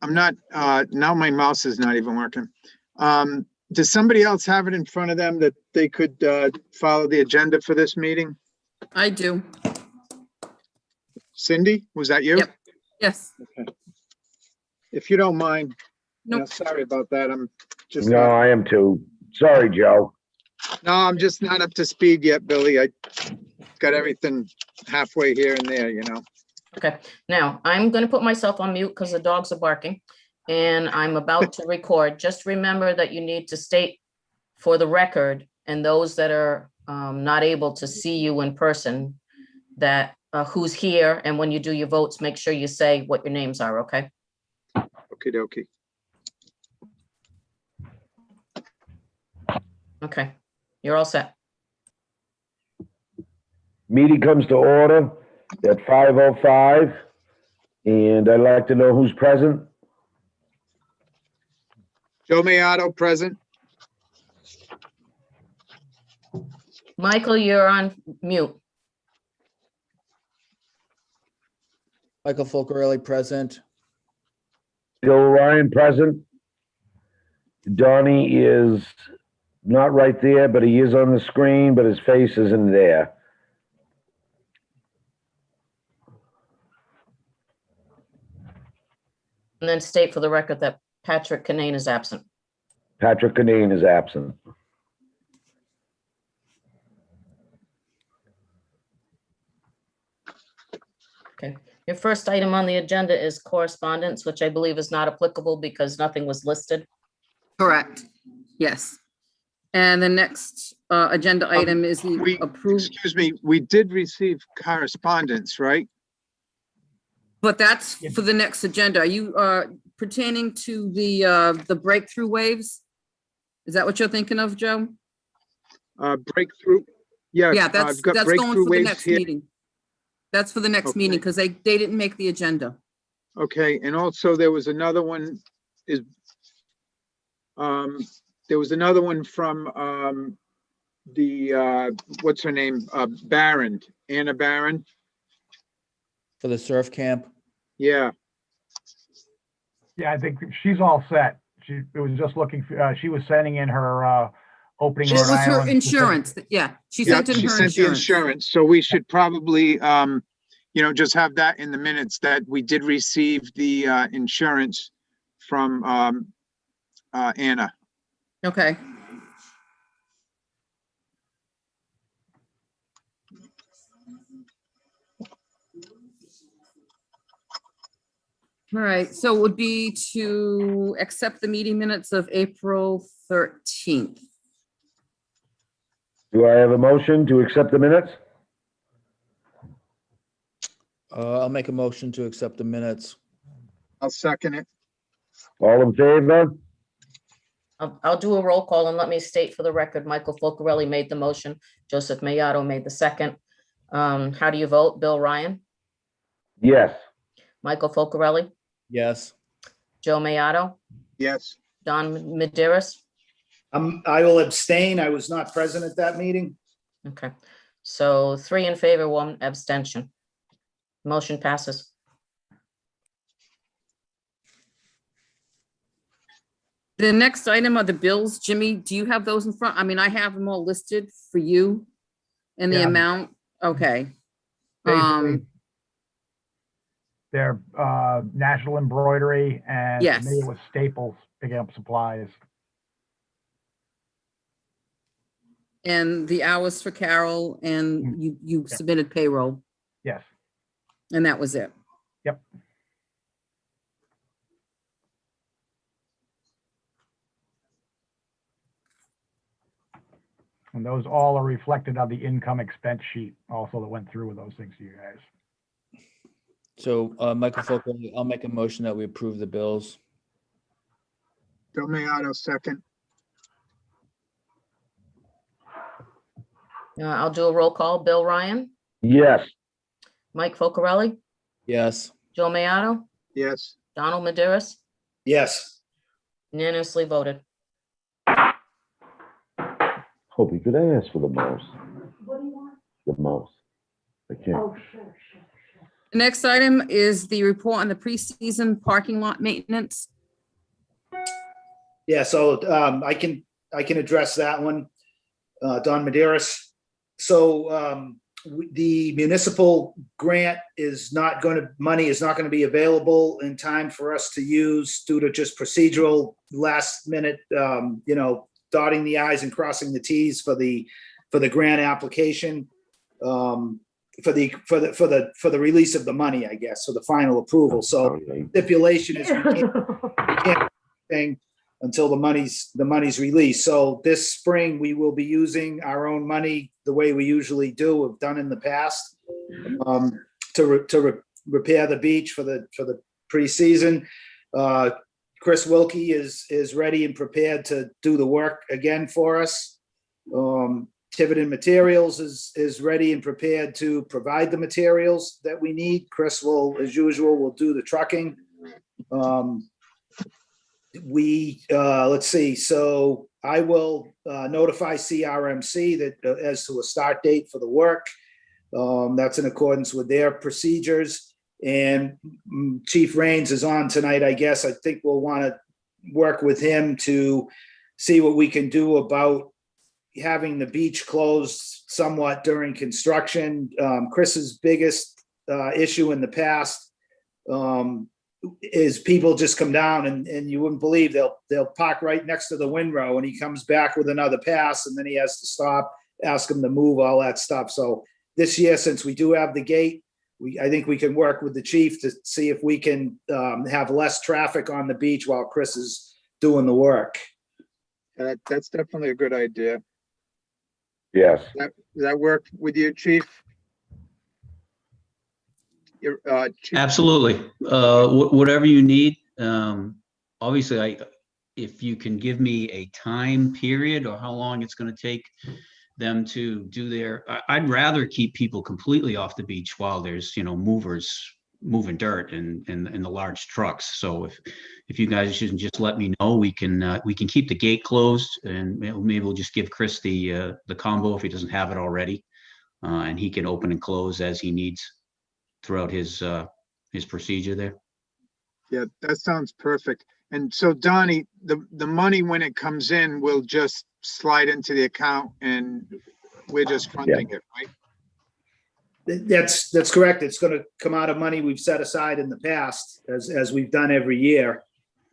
I'm not, now my mouse is not even working. Does somebody else have it in front of them that they could follow the agenda for this meeting? I do. Cindy, was that you? Yep. Yes. Okay. If you don't mind, Nope. sorry about that. I'm just No, I am too. Sorry, Joe. No, I'm just not up to speed yet, Billy. I got everything halfway here and there, you know. Okay, now I'm going to put myself on mute because the dogs are barking and I'm about to record. Just remember that you need to state for the record and those that are not able to see you in person that who's here, and when you do your votes, make sure you say what your names are, okay? Okie dokie. Okay, you're all set. Meeting comes to order at 5:05, and I'd like to know who's present. Joe Mayato, present. Michael, you're on mute. Michael Folcarelli, present. Bill Ryan, present. Donnie is not right there, but he is on the screen, but his face isn't there. And then state for the record that Patrick Canane is absent. Patrick Canane is absent. Okay, your first item on the agenda is correspondence, which I believe is not applicable because nothing was listed. Correct. Yes. And the next agenda item is the approval. Excuse me, we did receive correspondence, right? But that's for the next agenda. Are you pertaining to the breakthrough waves? Is that what you're thinking of, Joe? Breakthrough. Yes. Yeah, I've that's got going breakthrough for the waves next here. meeting. That's for the next Okay. meeting because they didn't make the agenda. Okay, and also there was another one there was another one from what's her name? Barron, Anna Barron. For the surf camp. Yeah, Yeah, I think she's all set. It was just looking for, she was sending in her opening. It was Rhode her Island insurance. Yeah, she sent in she her sent the insurance. insurance, so we should probably just have that in the minutes that we did receive the insurance from Anna. Okay. All right, so it would be to accept the meeting minutes of April 13th. Do I have a motion to accept the minutes? I'll make a motion to accept the minutes. I'll second it. All in favor? I'll do a roll call and let me state for the record, Michael Folcarelli made the motion. Joseph Mayato made the second. How do you vote? Bill Ryan, Yes. Michael Folcarelli, Yes. Joe Mayato, Yes. Don Maderis. I will abstain. I was not present at that meeting. Okay, so 3 in favor, 1 abstention. Motion passes. The next item are the bills. Jimmy, do you have those in front? I mean, I have them all listed for you and the Yeah. amount. Okay. Basically, they're National Embroidery and Yes. maybe it was Staples picking up supplies. And the hours for Carol, and you Yeah. submitted payroll, Yes. and that was it. Yep. And those all are reflected on the income expense sheet also that went through with those things to you guys. So Michael Folcarelli, I'll make a motion that we approve the bills. Bill Mayato, second. I'll do a roll call. Bill Ryan, Yes. Mike Folcarelli, Yes. Joe Mayato, Yes. Donald Maderis, Yes. unanimously voted. Hopey, could I ask for the mouse? What do you want? The mouse. I can't. The next item is the report on the preseason parking lot maintenance. Yeah, so I can address that one. Don Maderas. So the municipal grant is not going to, money is not going to be available in time for us to use due to just procedural last minute, dotting the i's and crossing the t's for the grant application, for the release of the money, I guess, so the final approval. So stipulation is we can't thing until the money's released. So this spring we will be using our own money the way we usually do, have done in the past, to repair the beach for the preseason. Chris Wilkie is ready and prepared to do the work again for us. Tiverton Materials is ready and prepared to provide the materials that we need. Chris will, as usual, do the trucking. Let's see, so I will notify CRMC that as to a start date for the work. That's in accordance with their procedures. And Chief Raines is on tonight, I guess. I think we'll want to work with him to see what we can do about having the beach closed somewhat during construction. Chris's biggest issue in the past is people just come down and you wouldn't believe they'll park right next to the windrow, and he comes back with another pass and then he has to stop, ask him to move, all that stuff. So this year, since we do have the gate, I think we can work with the chief to see if we can have less traffic on the beach while Chris is doing the work. That's definitely a good idea. Yes. Does that work with you, Chief? Chief? Absolutely. Whatever you need. Obviously, if you can give me a time period or how long it's going to take them to do I'd rather keep people completely off the beach while there's, movers moving dirt and the large trucks. So if you guys can just let me know, we can keep the gate closed, and maybe we'll just give Chris the combo if he doesn't have it already, and he can open and close as he needs throughout his procedure there. Yeah, that sounds perfect. And so Donnie, the money, when it comes in, will just slide into the account and we're just funding it, right? That's correct. It's going to come out of money we've set aside in the past, as we've done every year,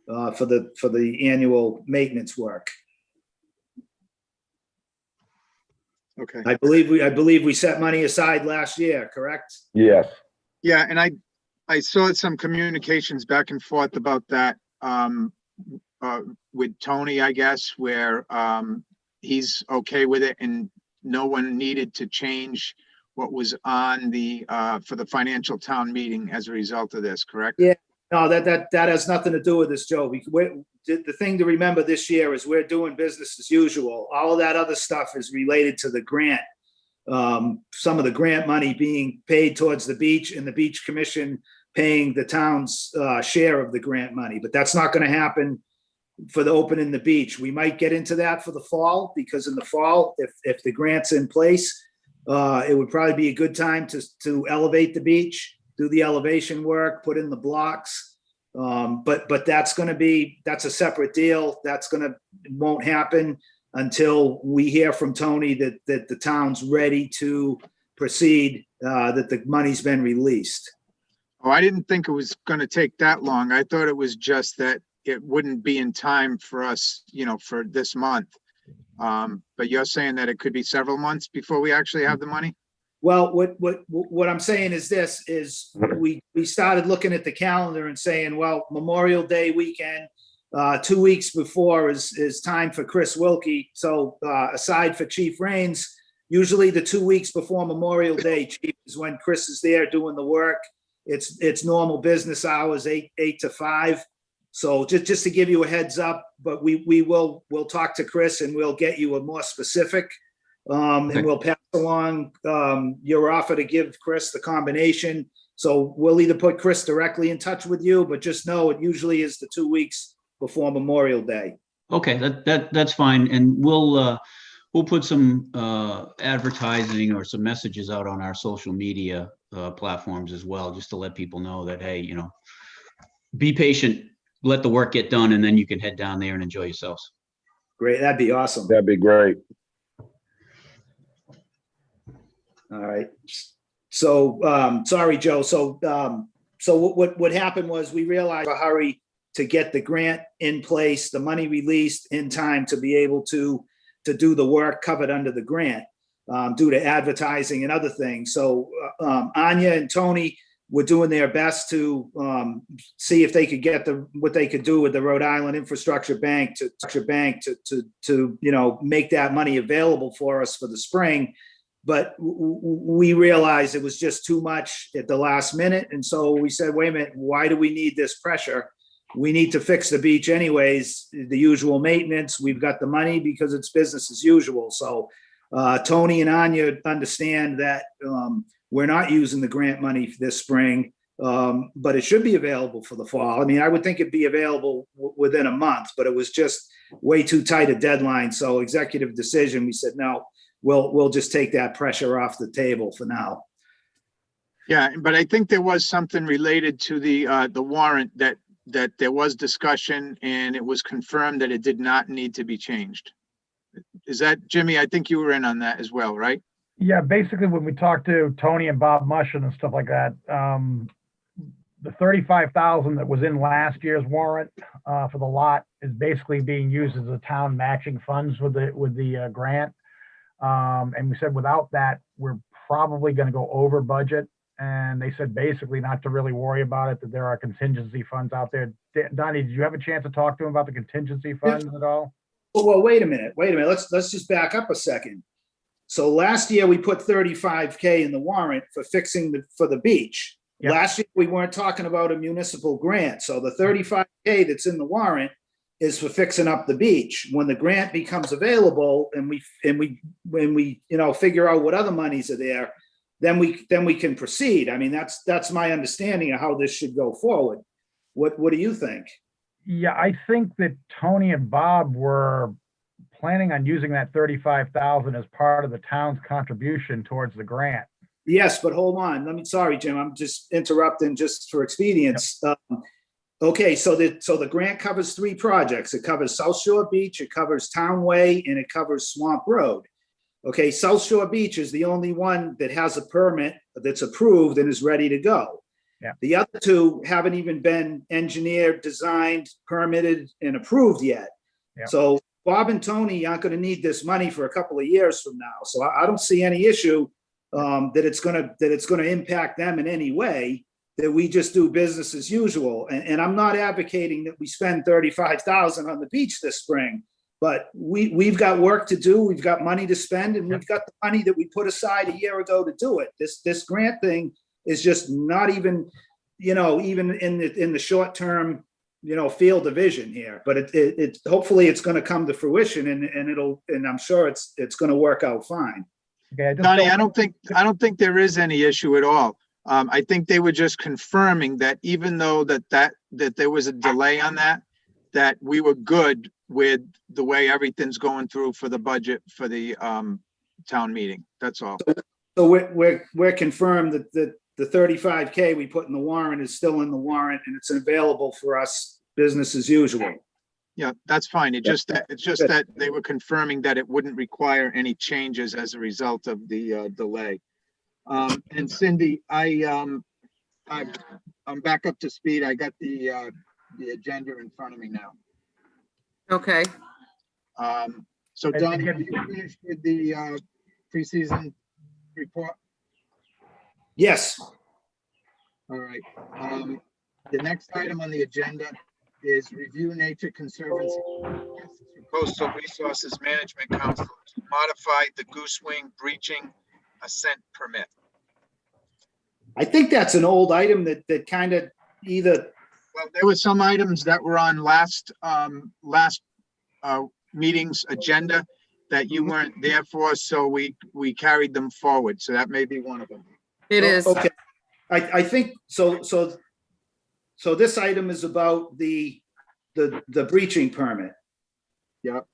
for the annual maintenance work. Okay. I believe we set money aside last year, correct? Yes. Yeah, and I saw some communications back and forth about that with Tony, I guess, where he's okay with it and no one needed to change what was on the for the financial town meeting as a result of this, correct? Yeah. No, that has nothing to do with this, Joe. The thing to remember this year is we're doing business as usual. All of that other stuff is related to the grant. Some of the grant money being paid towards the beach, and the beach commission paying the town's share of the grant money. But that's not going to happen for the opening the beach. We might get into that for the fall, because in the fall, if the grant's in place, it would probably be a good time to elevate the beach, do the elevation work, put in the blocks. But that's a separate deal. Won't happen until we hear from Tony that the town's ready to proceed, that the money's been released. Oh, I didn't think it was going to take that long. I thought it was just that it wouldn't be in time for us, for this month. But you're saying that it could be several months before we actually have the money? Well, what I'm saying is we started looking at the calendar and saying, well, Memorial Day weekend, 2 weeks before is time for Chris Wilkie. So aside for Chief Raines, usually the 2 weeks before Memorial Day, Chief, is when Chris is there doing the work. It's normal business hours, 8 to 5. So just to give you a heads up, but we'll talk to Chris and we'll get you a more specific, and we'll pass along your offer to give Chris the combination. So we'll either put Chris directly in touch with you, but just know it usually is the 2 weeks before Memorial Day. Okay, that's fine, and we'll we'll put some advertising or some messages out on our social media platforms as well, just to let people know that, hey, you know, be patient, let the work get done, and then you can head down there and enjoy yourselves. Great, that'd be awesome. That'd be great. All right. So, sorry, Joe. So what happened was we realized a hurry to get the grant in place, the money released in time to be able to do the work covered under the grant, due to advertising and other things. So, Anya and Tony were doing their best to see if they could get what they could do with the Rhode Island Infrastructure Bank to you know, make that money available for us for the spring. But we realized it was just too much at the last minute. And so we said, wait a minute, why do we need this pressure? We need to fix the beach anyways, the usual maintenance. We've got the money because it's business as usual. So Tony and Anya understand that we're not using the grant money this spring, but it should be available for the fall. I mean, I would think it'd be available within a month, but it was just way too tight a deadline. So executive decision, we said, no, we'll just take that pressure off the table for now. Yeah, but I think there was something related to the warrant that there was discussion and it was confirmed that it did not need to be changed. Is that, Jimmy? I think you were in on that as well, right? Yeah, basically when we talked to Tony and Bob Mushin and stuff like that, the 35,000 that was in last year's warrant for the lot is basically being used as the town matching funds with the grant. And we said without that, we're probably going to go over budget. And they said basically not to really worry about it, that there are contingency funds out there. Donnie, did you have a chance to talk to him about the contingency funds at all? Well, wait a minute. Let's just back up a second. So last year we put 35K in the warrant for fixing for the beach. Yep. Last year we weren't talking about a municipal grant. So the 35K that's in the warrant is for fixing up the beach. When the grant becomes available and we you know, figure out what other monies are there, then we can proceed. I mean, that's my understanding of how this should go forward. What do you think? Yeah, I think that Tony and Bob were planning on using that 35,000 as part of the town's contribution towards the grant. Yes, but hold on. Sorry, Jim, I'm just interrupting just for expedience. Yep. Okay, so the grant covers 3 projects. It covers South Shore Beach, it covers Town Way, and it covers Swamp Road. Okay, South Shore Beach is the only one that has a permit that's approved and is ready to go. Yeah. The other 2 haven't even been engineered, designed, permitted, and approved yet. Yeah. So Bob and Tony aren't going to need this money for a couple of years from now. So I don't see any issue that it's going to impact them in any way. That we just do business as usual. And I'm not advocating that we spend 35,000 on the beach this spring. But we've got work to do. We've got money to spend, and we've got the money that we put aside a year ago to do it. This grant thing is just not even, you know, even in the short term, you know, field of vision here. But it hopefully it's going to come to fruition, and I'm sure it's going to work out fine. Okay, Donnie, I don't think there is any issue at all. I think they were just confirming that even though that there was a delay on that we were good with the way everything's going through for the budget for the town meeting. That's all. So we're confirmed that the 35K we put in the warrant is still in the warrant, and it's available for us business as usual. Yeah, that's fine. It's just that they were confirming that it wouldn't require any changes as a result of the delay. And Cindy, I'm back up to speed. I got the agenda in front of me now. Okay. So Donnie, are you finished with the preseason report? Yes. All right. The next item on the agenda is review Nature Conservancy Coastal Resources Management Council to modify the Goose Wing breaching ascent permit. I think that's an old item that kind of either. Well, there were some items that were on last meeting's agenda that you weren't there for, so we carried them forward. So that may be one of them. It is. Okay. I think so. So this item is about the breaching permit. Yep.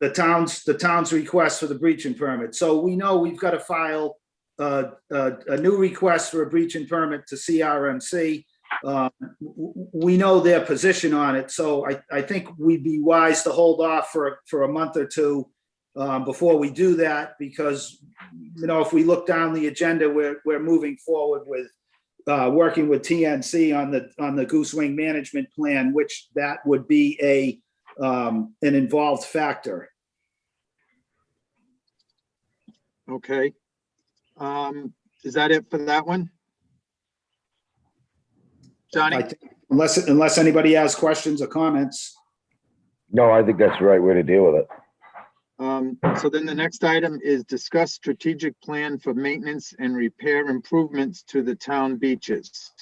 the town's request for the breaching permit. So we know we've got to file a new request for a breaching permit to CRMC. We know their position on it, so I think we'd be wise to hold off for a month or two before we do that, because, you know, if we look down the agenda, we're moving forward with working with TNC on the Goose Wing management plan, which that would be an involved factor. Okay. Is that it for that one? Johnny? I think, unless anybody has questions or comments. No, I think that's the right way to deal with it. So then the next item is discuss strategic plan for maintenance and repair improvements to the town beaches.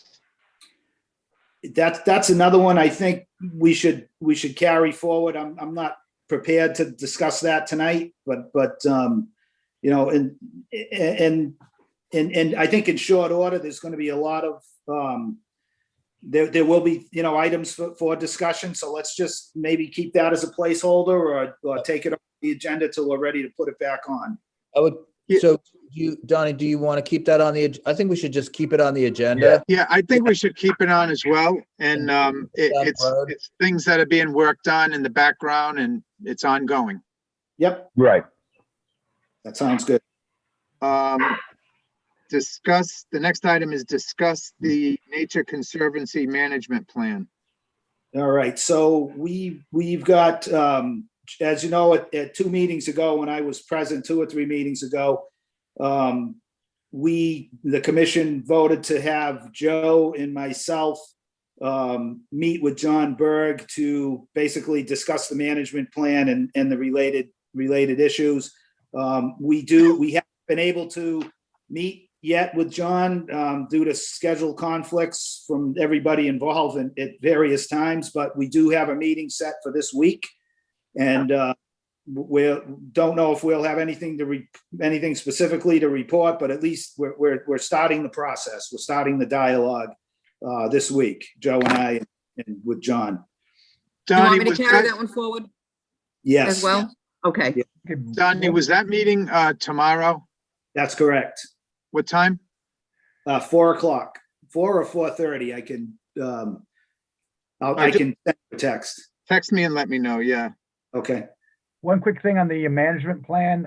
That's another one I think we should carry forward. I'm not prepared to discuss that tonight, but you know, and I think in short order, there's going to be a lot of there will be, you know, items for discussion. So let's just maybe keep that as a placeholder, or take it off the agenda till we're ready to put it back on. I would, Yeah. so Donnie, do you want to keep that on I think we should just keep it on the agenda. Yeah, I think we should keep it on as well. And it's things that are being worked on in the background, and it's ongoing. Yep, Right. that sounds good. The next item is discuss the Nature Conservancy Management Plan. All right, so we've got, as you know, at 2 meetings ago, when I was present, 2 or 3 meetings ago, the commission voted to have Joe and myself meet with John Berg to basically discuss the management plan and the related issues. We haven't been able to meet yet with John due to schedule conflicts from everybody involved at various times, but we do have a meeting set for this week. And we don't know if we'll have anything specifically to report, but at least we're starting the process. We're starting the dialogue this week, Joe and I, and with John. Do you want Donnie, me to carry that one forward Yes. as well? Okay. Yeah. Donnie, was that meeting tomorrow? That's correct. What time? 4 o'clock, 4 or 4:30. I can I can send a text. Text me and let me know, yeah. Okay. One quick thing on the management plan.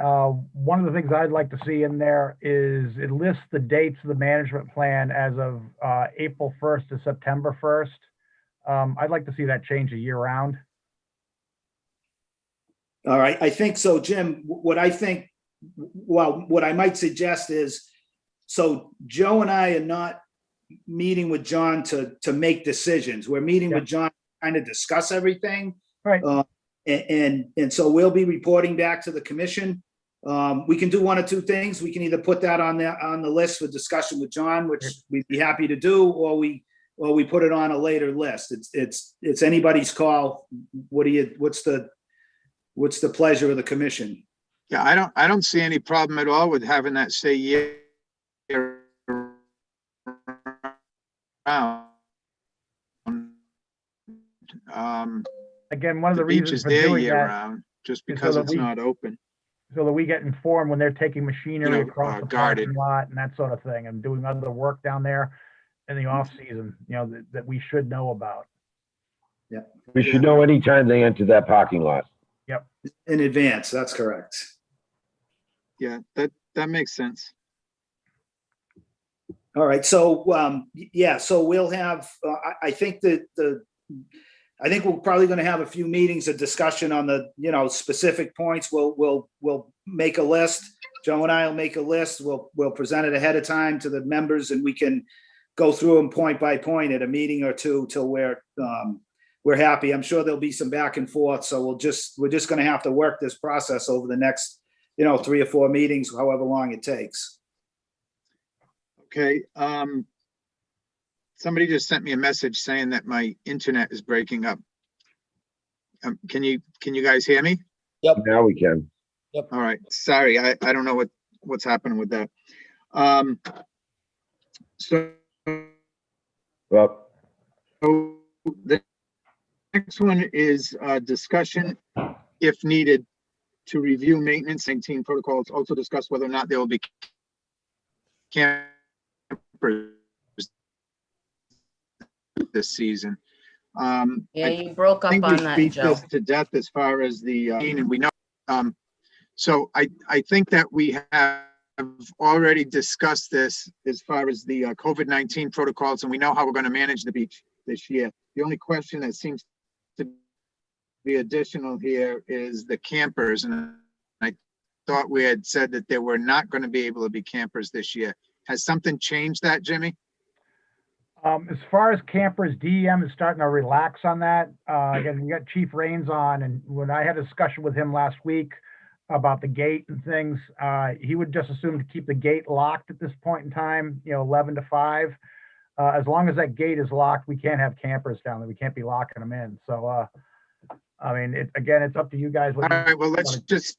One of the things I'd like to see in there is it lists the dates of the management plan as of April 1st to September 1st. I'd like to see that change a year round. All right, I think so, Jim. What I might suggest is, so Joe and I are not meeting with John to make decisions. We're meeting with John to kind of discuss everything. Right. And so we'll be reporting back to the commission. We can do one or two things. We can either put that on the list for discussion with John, which we'd be happy to do, or we put it on a later list. It's anybody's call. What's the pleasure of the commission? Yeah, I don't see any problem at all with having that say year round. Again, one of The the beach reasons is for there doing year that, round, just so because that it's we- not open. so that we get informed when they're taking machinery across the guarded. parking lot and that sort of thing, and doing other work down there in the off season, you know, that we should know about. We should know anytime they enter that parking lot. In advance, that's correct. Yeah, that makes sense. All right, so, so we'll have, I think we're probably gonna have a few meetings of discussion on the, specific points. We'll make a list. Joe and I will make a list. We'll present it ahead of time to the members, and we can go through them point by point at a meeting or two till we're happy. I'm sure there'll be some back and forth, so we're just gonna have to work this process over the next, 3 or 4 meetings, however long it takes. Okay, somebody just sent me a message saying that my internet is breaking up. Can you guys hear me? Now we can. All right, sorry, I don't know what's happening with that. So Well, the next one is discussion, if needed, to review maintenance 19 protocols, also discuss whether or not there will be campers this season. Yeah, I you broke up think we on that, beat Joe. this to death as far as the, and we know, so I think that we have already discussed this as far as the COVID-19 protocols, and we know how we're going to manage the beach this year. The only question that seems to be additional here is the campers, and I thought we had said that there were not going to be able to be campers this year. Has something changed that, Jimmy? As far as campers, DEM is starting to relax on that. Again, we got Chief Rains on, and when I had a discussion with him last week about the gate and things, he would just assume to keep the gate locked at this point in time, 11 to 5. As long as that gate is locked, we can't have campers down there. We can't be locking them in. So, I mean, again, it's up to you guys. All right, well, let's just,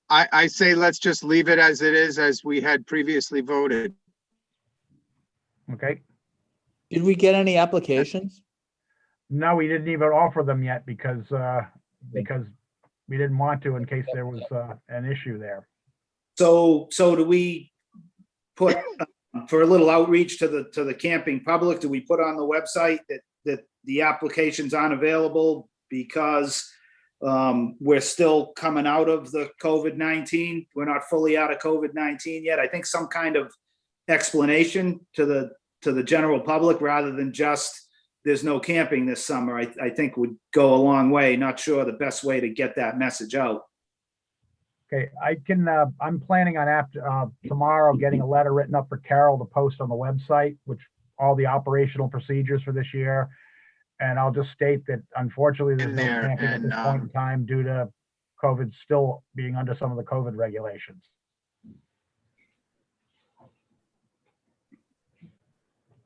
I say let's just leave it as it is, as we had previously voted. Okay. Did we get any applications? No, we didn't even offer them yet because we didn't want to in case there was an issue there. So do we put, for a little outreach to the camping public, do we put on the website that the applications aren't available because we're still coming out of the COVID-19? We're not fully out of COVID-19 yet. I think some kind of explanation to the general public rather than just there's no camping this summer, I think would go a long way. Not sure the best way to get that message out. Okay, I'm planning on after tomorrow getting a letter written up for Carol to post on the website, which all the operational procedures for this year. And I'll just state that unfortunately there's no camping at this point in time due to COVID still being under some of the COVID regulations.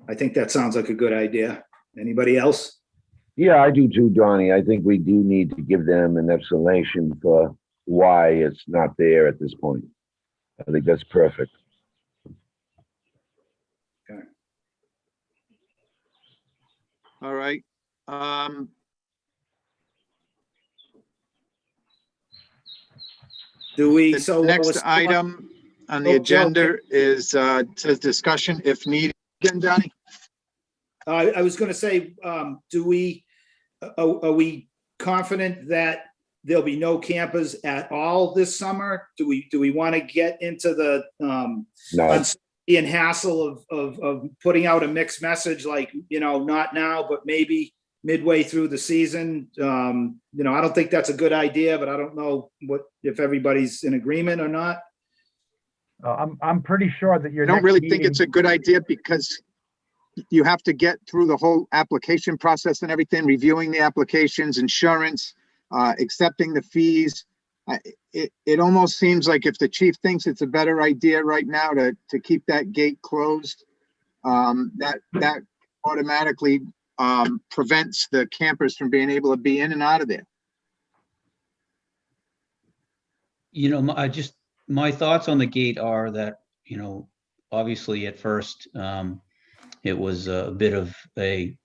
I think that sounds like a good idea. Anybody else? Yeah, I do too, Donnie. I think we do need to give them an explanation for why it's not there at this point. I think that's perfect. Okay. All right. Do we, The so next item on the Oh, Joe, agenda is, says discussion if needed. Again, Donnie? I was gonna say, do we, are we confident that there'll be no campers at all this summer? Do we want to get into the No, uncertainty and hassle of putting out a mixed message like, not now, but maybe midway through the season? I don't think that's a good idea, but I don't know if everybody's in agreement or not. I'm pretty sure that I don't really think it's a good idea because you have to get through the whole application process and everything, reviewing the applications, insurance, accepting the fees. It almost seems like if the chief thinks it's a better idea right now to keep that gate closed, that automatically prevents the campers from being able to be in and out of there. My thoughts on the gate are that, obviously at first, it was a bit of a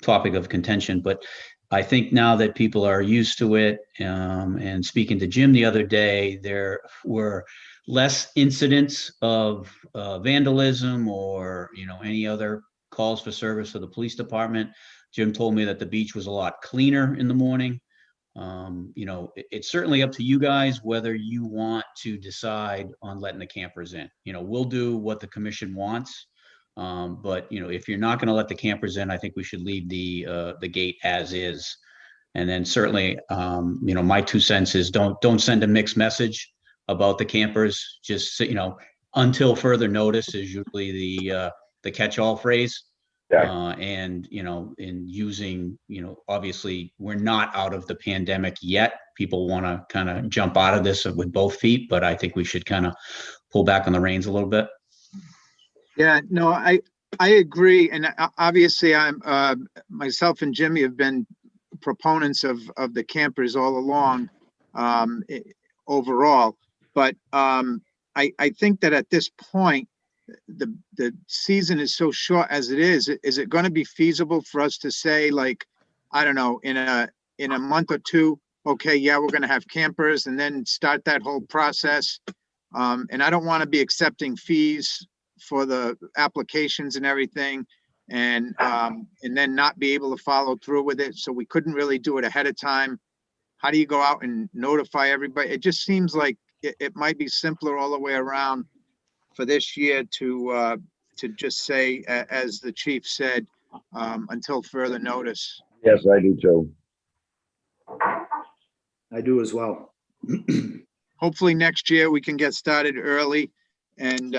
topic of contention, but I think now that people are used to it, and speaking to Jim the other day, there were less incidents of vandalism or, any other calls for service for the police department. Jim told me that the beach was a lot cleaner in the morning. It's certainly up to you guys whether you want to decide on letting the campers in. We'll do what the commission wants. But if you're not going to let the campers in, I think we should leave the gate as is. And then certainly, my 2 cents is don't send a mixed message about the campers. Just until further notice is usually the catch-all phrase. Yeah. And in using, obviously we're not out of the pandemic yet. People want to kind of jump out of this with both feet, but I think we should kind of pull back on the reins a little bit. Yeah, no, I agree. And obviously I'm, myself and Jimmy have been proponents of the campers all along, overall. But I think that at this point, the season is so short as it is it going to be feasible for us to say, like, I don't know, in in a month or two, okay, yeah, we're gonna have campers, and then start that whole process. And I don't want to be accepting fees for the applications and everything, and then not be able to follow through with it. So we couldn't really do it ahead of time. How do you go out and notify everybody? It just seems like it might be simpler all the way around for this year to just say, as the chief said, until further notice. Yes, I do too. I do as well. Hopefully next year we can get started early and,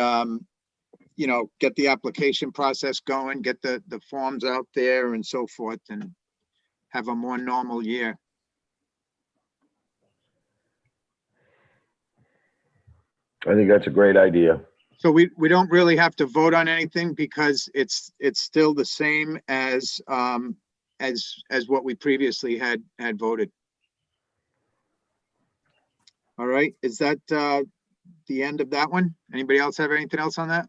you know, get the application process going, get the forms out there and so forth, and have a more normal year. I think that's a great idea. So we don't really have to vote on anything because it's still the same as what we previously had voted. All right, is that the end of that one? Anybody else have anything else on that?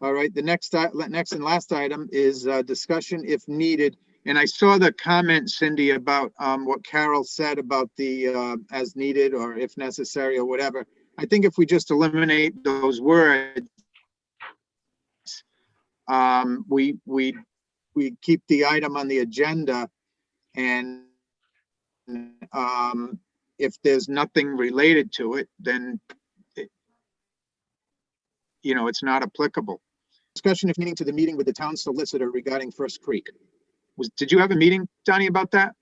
All right, the next and last item is discussion if needed. And I saw the comment, Cindy, about what Carol said about the as needed or if necessary or whatever. I think if we just eliminate those words, we keep the item on the agenda, and if there's nothing related to it, then you know, it's not applicable. Discussion if needing to the meeting with the town solicitor regarding First Creek. Did you have a meeting, Donnie, about that?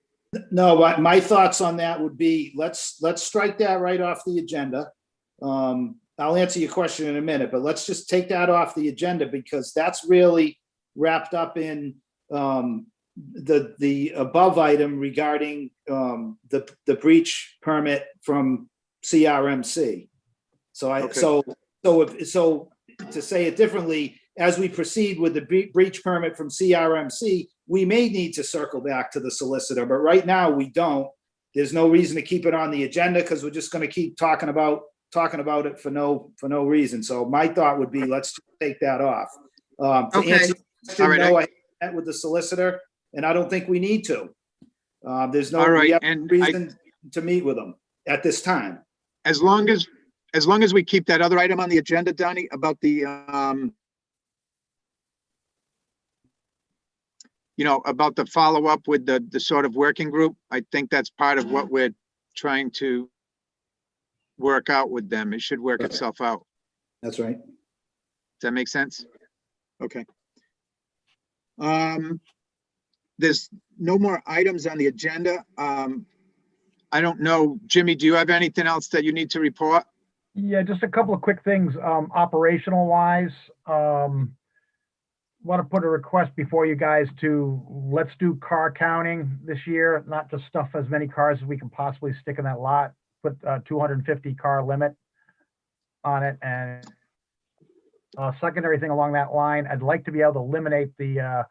No, my thoughts on that would be, let's strike that right off the agenda. I'll answer your question in a minute, but let's just take that off the agenda because that's really wrapped up in the above item regarding the breach permit from CRMC. So Okay. so to say it differently, as we proceed with the breach permit from CRMC, we may need to circle back to the solicitor, but right now we don't. There's no reason to keep it on the agenda because we're just going to keep talking about it for no reason. So my thought would be, let's just take that off. To Okay. answer your question, All right, no, I met with the solicitor, and I don't think we need to. There's no All right, we have and reason to meet with them at this time. as long as we keep that other item on the agenda, Donnie, about the you know, about the follow-up with the sort of working group, I think that's part of what we're trying to work out with them. It should work itself out. That's right. Does that make sense? Okay. There's no more items on the agenda. I don't know, Jimmy, do you have anything else that you need to report? Yeah, just a couple of quick things, operational wise. Want to put a request before you guys to, let's do car counting this year, not just stuff as many cars as we can possibly stick in that lot, put a 250 car limit on it. And secondary thing along that line, I'd like to be able to eliminate the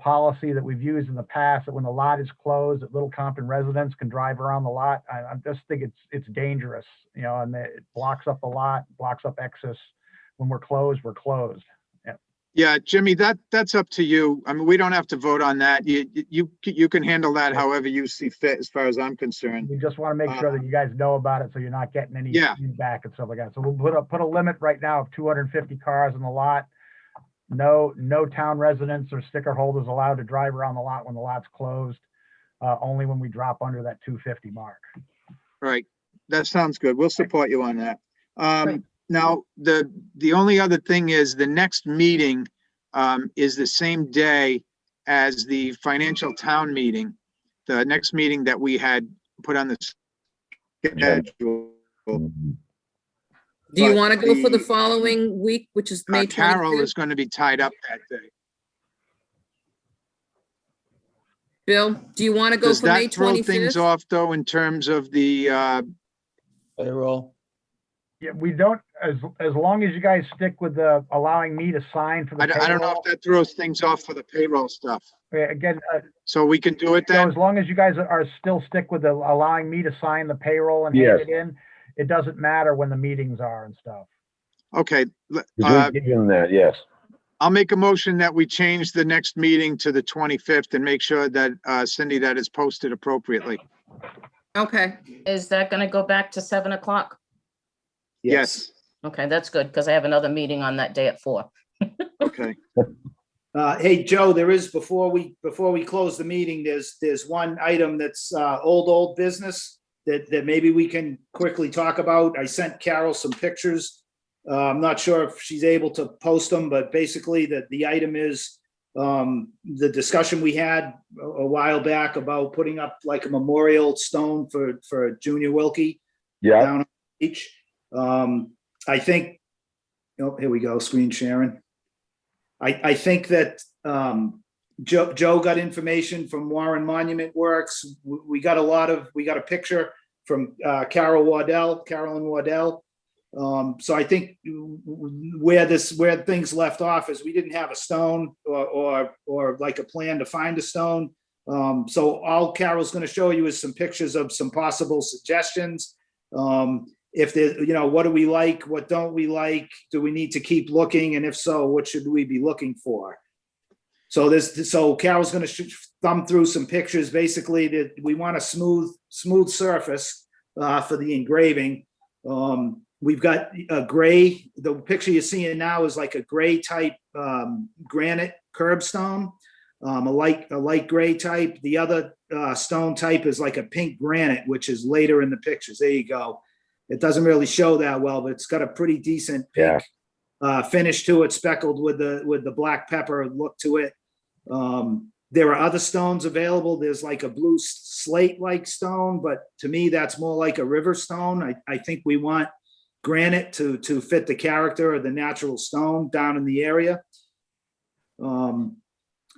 policy that we've used in the past, that when the lot is closed, that Little Compton residents can drive around the lot. I just think it's dangerous, you know, and it blocks up the lot, blocks up access. When we're closed, we're closed. Yeah, Jimmy, that's up to you. I mean, we don't have to vote on that. You can handle that however you see fit, as far as I'm concerned. We just want to make sure that you guys know about it, so you're not getting any feedback and stuff like that. So we'll put a limit right now of 250 cars in the lot. No town residents or sticker holders allowed to drive around the lot when the lot's closed. Only when we drop under that 250 mark. Right. That sounds good. We'll support you on that. Now, the only other thing is the next meeting is the same day as the financial town meeting. The next meeting that we had put on the schedule. Do you But want to go for the the- following week, which is May Carol 25th? is going to be tied up that day. Bill, do you want to go Does for May that throw things 25th? off, though, in terms of the, Payroll. Yeah, we don't, as long as you guys stick with the allowing me to sign for the I don't know payroll. if that throws things off for the payroll stuff. Again, So we can do it so then? as long as you guys are still stick with the allowing me to sign the payroll and hand Yes. it in, it doesn't matter when the meetings are and stuff. Okay. We're giving that, yes. I'll make a motion that we change the next meeting to the 25th and make sure that, Cindy, that is posted appropriately. Okay, Is that gonna go back to 7 o'clock? Yes. Okay, that's good, because I have another meeting on that day at 4. Okay. Hey, Joe, there is, before we close the meeting, there's one item that's old business that maybe we can quickly talk about. I sent Carol some pictures. I'm not sure if she's able to post them, but basically the item is the discussion we had a while back about putting up like a memorial stone for Junior Wilkie Yeah, down on the beach. I think, oh, here we go, screen sharing. I think that Joe got information from Warren Monument Works. We got a picture from Carolyn Waddell. So I think where things left off is we didn't have a stone or like a plan to find a stone. So all Carol's going to show you is some pictures of some possible suggestions. If there's, what do we like? What don't we like? Do we need to keep looking? And if so, what should we be looking for? So Carol's going to thumb through some pictures. Basically, that we want a smooth surface for the engraving. We've got a gray. The picture you're seeing now is like a gray type granite curbstone, a light gray type. The other stone type is like a pink granite, which is later in the pictures. There you go. It doesn't really show that well, but it's got a pretty decent pink finish to it, speckled with the black pepper look to it. There are other stones available. There's like a blue slate-like stone, but to me, that's more like a river stone. I think we want granite to fit the character of the natural stone down in the area.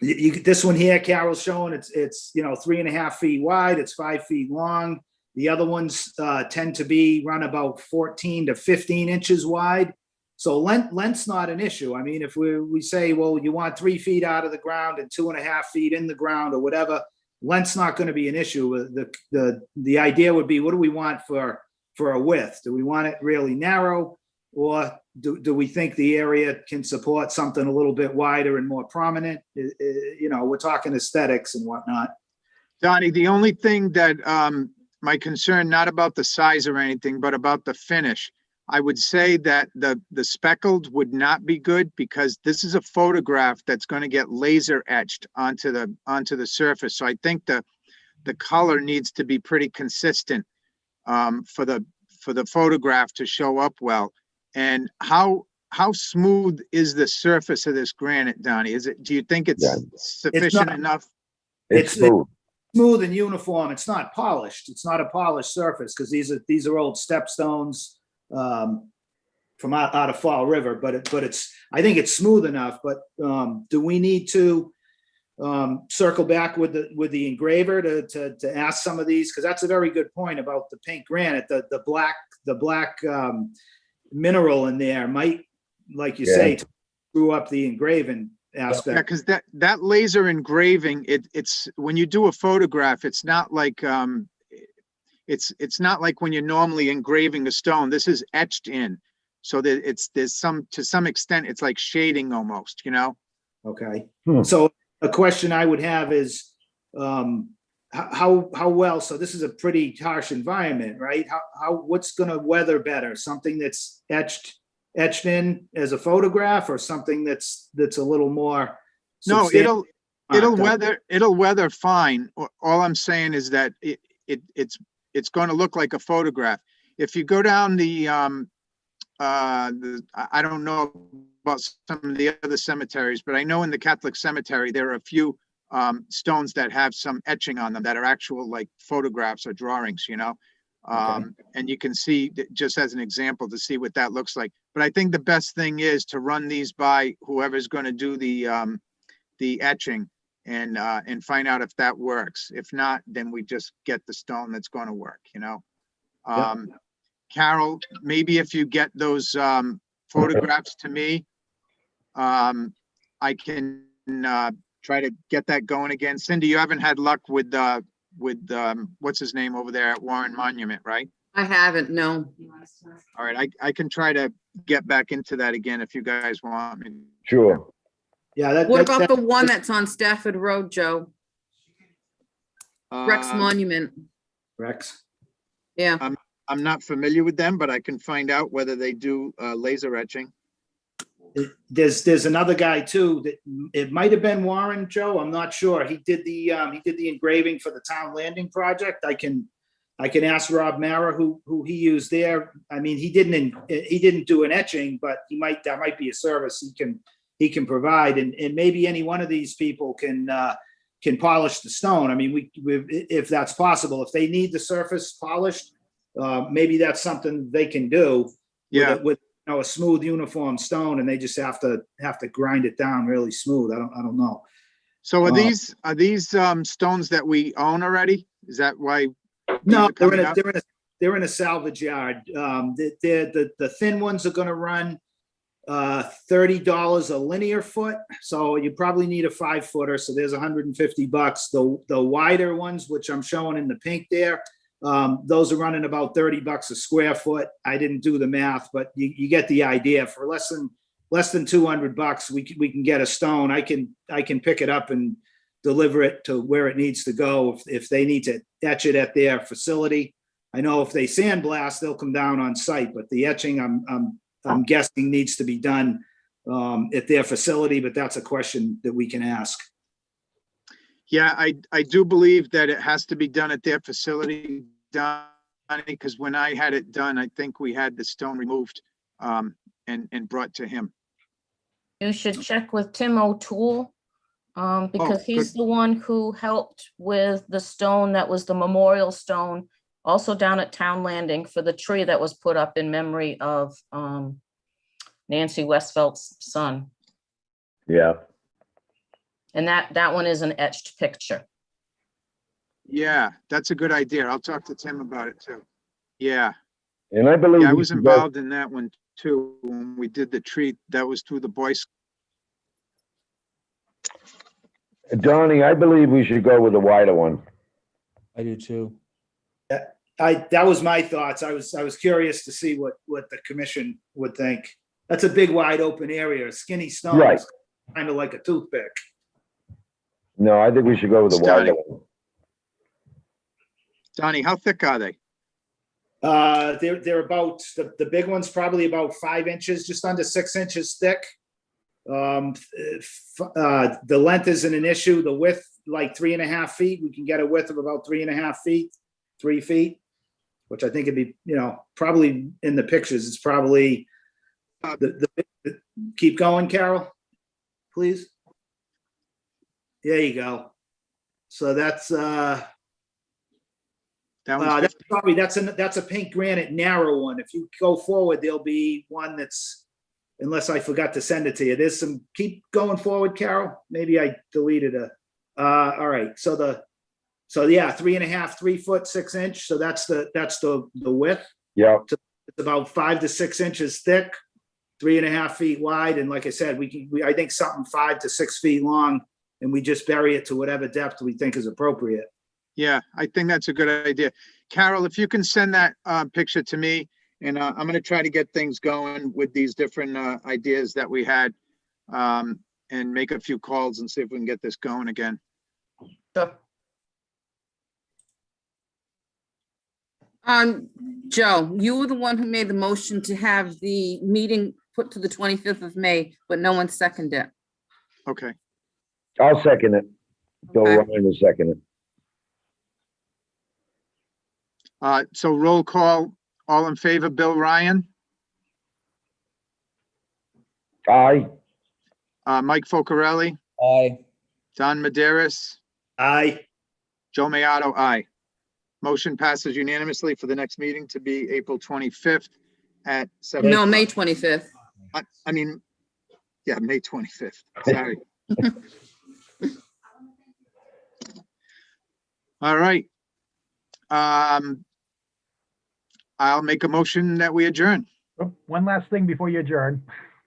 This one here, Carol's showing, it's 3.5 feet wide. It's 5 feet long. The other ones tend to run about 14 to 15 inches wide. So length's not an issue. I mean, if we say, well, you want 3 feet out of the ground and 2.5 feet in the ground or whatever, length's not going to be an issue. The idea would be, what do we want for a width? Do we want it really narrow, or do we think the area can support something a little bit wider and more prominent? We're talking aesthetics and whatnot. Donnie, the only thing that, my concern, not about the size or anything, but about the finish. I would say that the speckled would not be good, because this is a photograph that's going to get laser etched onto the surface. So I think the color needs to be pretty consistent for the photograph to show up well. And how smooth is the surface of this granite, Donnie? Do you think it's sufficient enough? it's smooth. Smooth and uniform. It's not polished. It's not a polished surface, because these are old stepstones from out of Fall River. But I think it's smooth enough. But do we need to circle back with the engraver to ask some of these? Because that's a very good point about the pink granite. The black mineral in there might, like you say, screw up the engraving aspect. Yeah, because that laser engraving, it's when you do a photograph, it's not like it's not like when you're normally engraving a stone. This is etched in, so that to some extent it's like shading almost, Okay. So a question I would have is how well, so this is a pretty harsh environment, right? What's going to weather better? Something that's etched in as a photograph, or something that's a little more No, it'll weather fine. All I'm saying is that it's going to look like a photograph. If you go down I don't know about some of the other cemeteries, but I know in the Catholic cemetery there are a few stones that have some etching on them that are actual like photographs or drawings, and you can see, just as an example, to see what that looks like. But I think the best thing is to run these by whoever's going to do the etching and find out if that works. If not, then we just get the stone that's going to work, Carol, maybe if you get those photographs to me, I can try to get that going again. Cindy, you haven't had luck with what's his name over there at Warren Monument, right? I haven't, no. All right, I can try to get back into that again if you guys want me. Sure. Yeah, that. What that- about that- the one that's on Stafford Road, Joe? Rex Monument, Rex? yeah. I'm not familiar with them, but I can find out whether they do laser etching. There's another guy too, that it might have been Warren, Joe, I'm not sure. He did the engraving for the town landing project. I can ask Rob Mara who he used there. I mean, he didn't do an etching, but that might be a service he can provide, and maybe any one of these people can polish the stone. I mean, we if that's possible, if they need the surface polished, maybe that's something they can do. Yeah. With a smooth uniform stone, and they just have to grind it down really smooth. I don't know. So are these stones that we own already? Is that why? No, these are coming up? they're in a salvage yard. The thin ones are going to run $30 a linear foot. So you probably need a 5-footer. So there's $150. The wider ones, which I'm showing in the pink there, those are running about $30 a square foot. I didn't do the math, but you get the idea. For less than $200, we can get a stone. I can pick it up and deliver it to where it needs to go. If they need to etch it at their facility, I know if they sandblast, they'll come down on site. But the etching, I'm guessing needs to be done at their facility. But that's a question that we can ask. Yeah, I do believe that it has to be done at their facility, Donnie, because when I had it done, I think we had the stone removed and brought to him. You should check with Tim O'Toole, because he's good. the one who helped with the stone that was the memorial stone, also down at Town Landing for the tree that was put up in memory of Nancy Westfeldt's son. Yeah. And that one is an etched picture. Yeah, that's a good idea. I'll talk to Tim about it too. Yeah, And I believe. yeah, I we was should go- involved in that one too. When we did the tree, that was through the Boy Scouts. Donnie, I believe we should go with the wider one. I do too. That was my thoughts. I was curious to see what the commission would think. That's a big, wide open area, skinny stone. Right. Kind of like a toothpick. No, I think we should go with the wider Stunning. one. Donnie, how thick are they? They're about, the big one's probably about 5 inches, just under 6 inches thick. The length isn't an issue. The width, like 3.5 feet. We can get a width of about 3.5 feet, 3 feet, which I think would be, probably in the pictures. It's probably keep going, Carol, please. There you go. So that's That one's that's probably that's a pink granite narrow one. If you go forward, there'll be one that's, unless I forgot to send it to you. There's some, keep going forward, Carol. Maybe I deleted a. All right. So yeah, 3.5, 3 foot 6 inch. So that's the width. Yeah. It's about 5 to 6 inches thick, 3.5 feet wide, and like I said, I think something 5 to 6 feet long, and we just bury it to whatever depth we think is appropriate. Yeah, I think that's a good idea. Carol, if you can send that picture to me, and I'm going to try to get things going with these different ideas that we had, and make a few calls and see if we can get this going again. Sure. Joe, you were the one who made the motion to have the meeting put to the 25th of May, but no one seconded it. Okay. I'll second it. Bill Okay. Ryan will second it. So roll call, all in favor, Bill Ryan, Aye. Mike Focarelli, Aye. Don Maderis, Aye. Joe Mayotto, aye. Motion passes unanimously for the next meeting to be April 25th at 7. No, May 25th. I mean, yeah, May 25th. Sorry. All right. I'll make a motion that we adjourn. Oh, one last thing before you adjourn.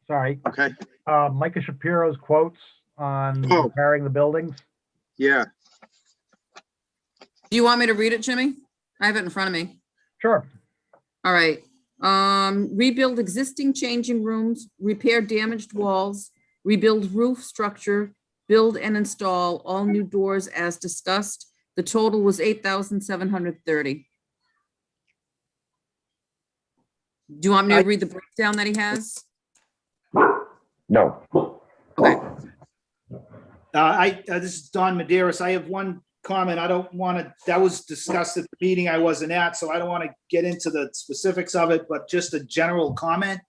Sorry. Okay. Micah Shapiro's quotes on Oh. repairing the buildings. Yeah. Do you want me to read it, Jimmy? I have it in front of me. Sure. All right. Rebuild existing changing rooms, repair damaged walls, rebuild roof structure, build and install all new doors as discussed. The total was $8,730. Do you want me to read the breakdown that he has? No. Okay. This is Don Maderas. I have one comment. I don't want to, that was discussed at the meeting I wasn't at, so I don't want to get into the specifics of it, but just a general comment.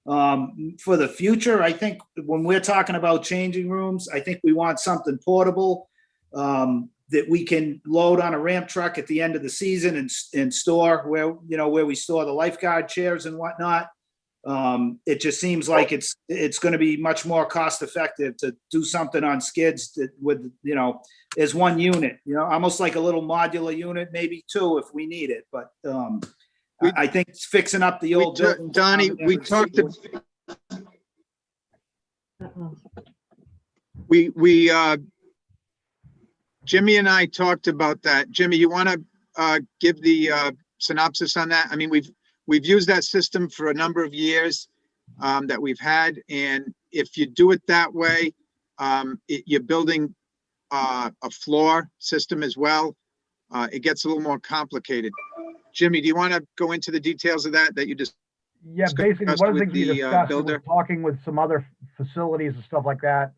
For the future, I think when we're talking about changing rooms, I think we want something portable that we can load on a ramp truck at the end of the season and store where we store the lifeguard chairs and whatnot. It just seems like it's going to be much more cost effective to do something on skids that with, as one unit, almost like a little modular unit, maybe two if we need it. But I think it's fixing up the old building. Donnie, we talked, Jimmy and I talked about that. Jimmy, you want to give the synopsis on that? I mean, we've used that system for a number of years that we've had, and if you do it that way, you're building a floor system as well. It gets a little more complicated. Jimmy, do you want to go into the details of that you just? Yeah, basically, one of the things we discussed was builder? talking with some other facilities and stuff like that.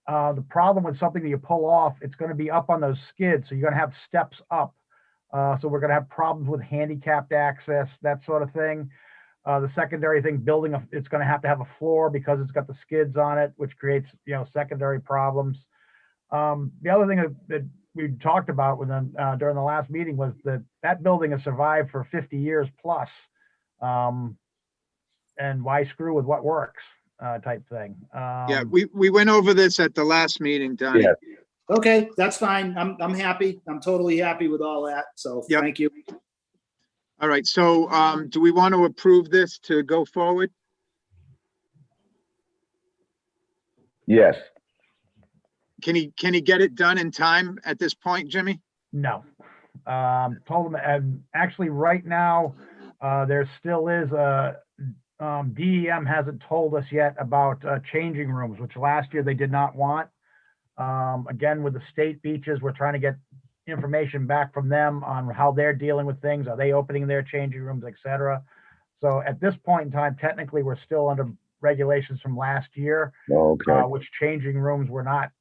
The problem with something that you pull off, it's going to be up on those skids, so you're going to have steps up. So we're going to have problems with handicapped access, that sort of thing. The secondary thing, it's going to have a floor because it's got the skids on it, which creates, secondary problems. The other thing that we talked about during the last meeting was that building has survived for 50 years plus. And why screw with what works, type thing. Yeah, we went over this at the last meeting, Donnie. Yeah. Okay, that's fine. I'm happy. I'm totally happy with all that. So Yep. Thank you. All right, so do we want to approve this to go forward? Yes. Can he get it done in time at this point, Jimmy? No. Told them, and actually right now, there still is DEM hasn't told us yet about changing rooms, which last year they did not want. Again, with the state beaches, we're trying to get information back from them on how they're dealing with things. Are they opening their changing rooms, et cetera? So at this point in time, technically, we're still under regulations from last year, Okay. which changing rooms we're not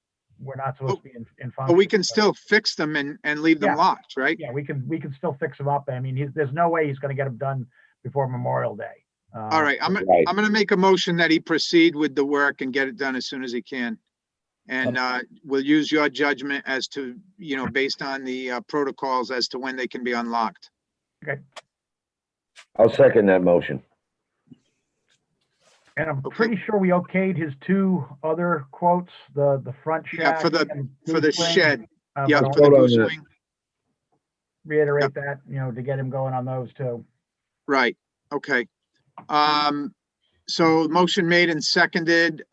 supposed to be in function. But we can still fix them and leave them Yeah. locked, right? Yeah, we can still fix them up. I mean, there's no way he's going to get them done before Memorial Day. All right, I'm Right. going to make a motion that he proceed with the work and get it done as soon as he can. And we'll use your judgment as to, based on the protocols as to when they can be unlocked. Okay. I'll second that motion. And I'm Okay. pretty sure we okayed his two other quotes, the front Yeah, shack. for the and for the goose wing. shed. Yeah, But for the Hold on goose a minute. wing. reiterate that, to get him going on those too. Right, okay. So motion made and seconded.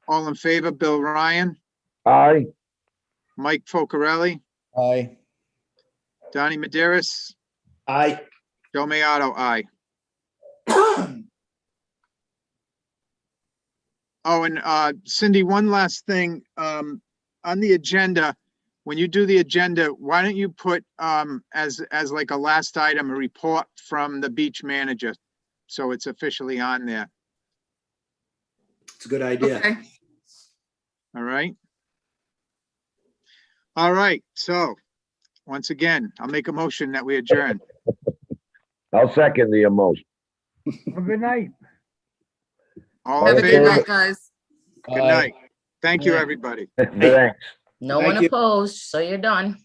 All in favor, Bill Ryan, Aye. Mike Focarelli, Aye. Donnie Maderas, Aye. Joe Mayotto, aye. Oh, and Cindy, one last thing, on the agenda, when you do the agenda, why don't you put as like a last item, a report from the beach manager? So it's officially on there, It's a good idea. Okay. all right? All right, so once again, I'll make a motion that we adjourn. I'll second the motion. Have a good night. All Have in a good favor? night, guys. Good Aye. night. Thank you, Yeah. everybody. Thanks. No Thank one you. opposed, so you're done.